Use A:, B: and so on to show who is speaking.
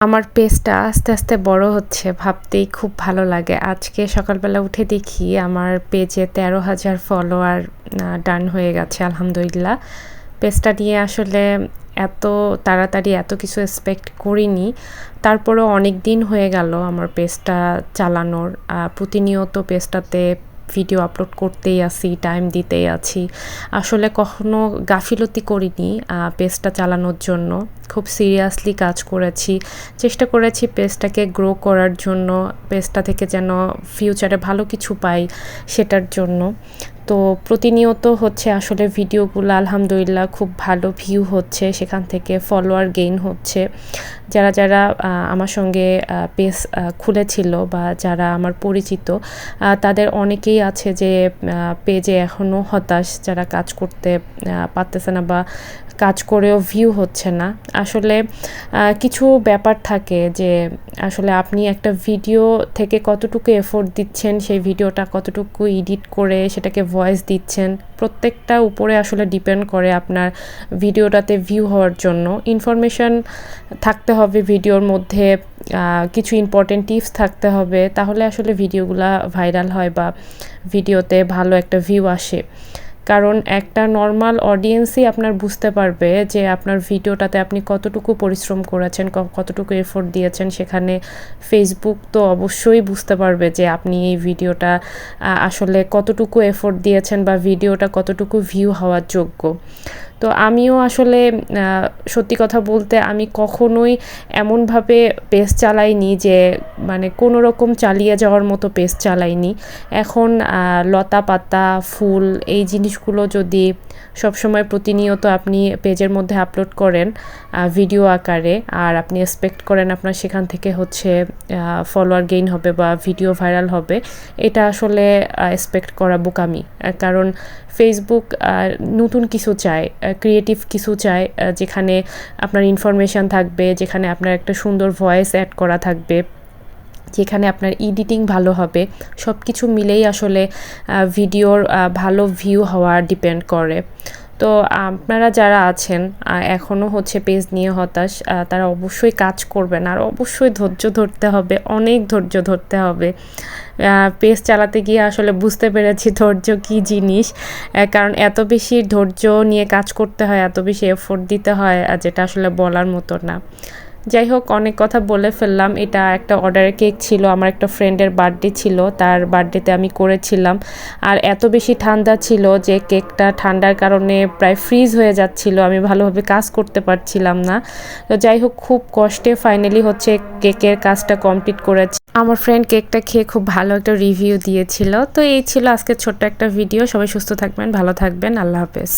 A: আমার পেজটা আস্তে আস্তে বড় হচ্ছে ভাবতেই খুব ভালো লাগে। আজকে সকালবেলা উঠে দেখি আমার পেজে 13,000 ফলোয়ার ডান হয়ে গেছে, আলহামদুলিল্লাহ। পেজটা নিয়ে আসলে এত তাড়াতাড়ি এত কিছু এক্সপেক্ট করিনি। তারপরেও অনেক দিন হয়ে গেল আমার পেজটা চালানোর। প্রতিনিয়ত পেজটাতে ভিডিও আপলোড করতেই আছি, টাইম দিতেই আছি। আসলে কখনো গাফিলতি করিনি পেজটা চালানোর জন্য। খুব সিরিয়াসলি কাজ করেছি, চেষ্টা করেছি পেজটাকে গ্রো করার জন্য, পেজটা থেকে যেন ফিউচারে ভালো কিছু পাই সেটার জন্য। তো প্রতিনিয়ত হচ্ছে আসলে ভিডিওগুলো আলহামদুলিল্লাহ খুব ভালো ভিউ হচ্ছে, সেখান থেকে ফলোয়ার গেইন হচ্ছে। যারা যারা আমার সঙ্গে পেজ খুলেছিল বা যারা আমার পরিচিত, তাদের অনেকেই আছে যে পেজে এখনও হতাশ, যারা কাজ করতে পারতেছে না বা কাজ করেও ভিউ হচ্ছে না। আসলে কিছু ব্যাপার থাকে যে আসলে আপনি একটা ভিডিও থেকে কতটুকু এফোর্ট দিচ্ছেন, সেই ভিডিওটা কতটুকু এডিট করে সেটাকে ভয়েস দিচ্ছেন, প্রত্যেকটা উপরে আসলে ডিপেন্ড করে আপনার ভিডিওটাতে ভিউ হওয়ার জন্য। ইনফরমেশন থাকতে হবে ভিডিওর মধ্যে, কিছু ইম্পর্টেন্ট টিপস থাকতে হবে, তাহলে আসলে ভিডিওগুলা ভাইরাল হয় বা ভিডিওতে ভালো একটা ভিউ আসে। কারণ একটা নর্মাল অডিয়েন্সই আপনার বুঝতে পারবে যে আপনার ভিডিওটাতে আপনি কতটুকু পরিশ্রম করেছেন, কতটুকু এফোর্ট দিয়েছেন। সেখানে ফেসবুক তো অবশ্যই বুঝতে পারবে যে আপনি এই ভিডিওটা আসলে কতটুকু এফোর্ট দিয়েছেন বা ভিডিওটা কতটুকু ভিউ হওয়ার যোগ্য। তো আমিও আসলে সত্যি কথা বলতে আমি কখনোই এমনভাবে পেজ চালাইনি যে মানে কোনো রকম চালিয়ে যাওয়ার মতো পেজ চালাইনি। এখন লতা পাতা ফুল এই জিনিসগুলো যদি সবসময় প্রতিনিয়ত আপনি পেজের মধ্যে আপলোড করেন ভিডিও আকারে, আর আপনি এক্সপেক্ট করেন আপনার সেখান থেকে হচ্ছে ফলোয়ার গেইন হবে বা ভিডিও ভাইরাল হবে, এটা আসলে এক্সপেক্ট করা বোকামি। কারণ ফেসবুক নতুন কিছু চায়, ক্রিয়েটিভ কিছু চায়, যেখানে আপনার ইনফরমেশান থাকবে, যেখানে আপনার একটা সুন্দর ভয়েস অ্যাড করা থাকবে, যেখানে আপনার এডিটিং ভালো হবে। সব কিছু মিলেই আসলে ভিডিওর ভালো ভিউ হওয়া ডিপেন্ড করে। তো আপনারা যারা আছেন এখনও হচ্ছে পেজ নিয়ে হতাশ, তারা অবশ্যই কাজ করবেন, আর অবশ্যই ধৈর্য ধরতে হবে, অনেক ধৈর্য ধরতে হবে। পেজ চালাতে গিয়ে আসলে বুঝতে পেরেছি ধৈর্য কী জিনিস। কারণ এত বেশি ধৈর্য নিয়ে কাজ করতে হয়, এত বেশি এফোর্ট দিতে হয়, যেটা আসলে বলার মতো না। যাই হোক, অনেক কথা বলে ফেললাম। এটা একটা অর্ডারের কেক ছিল, আমার একটা ফ্রেন্ডের বার্থডে ছিল, তার বার্থডেতে আমি করেছিলাম। আর এত বেশি ঠান্ডা ছিল যে কেকটা ঠান্ডার কারণে প্রায় ফ্রিজ হয়ে যাচ্ছিল, আমি ভালোভাবে কাজ করতে পারছিলাম না। তো যাই হোক, খুব কষ্টে ফাইনালি হচ্ছে কেকের কাজটা কমপ্লিট করেছি। আমার ফ্রেন্ড কেকটা খেয়ে খুব ভালো একটা রিভিউ দিয়েছিল। তো এই ছিল আজকে ছোট্ট একটা ভিডিও। সবাই সুস্থ থাকবেন, ভালো থাকবেন, আল্লাহ হাফেজ।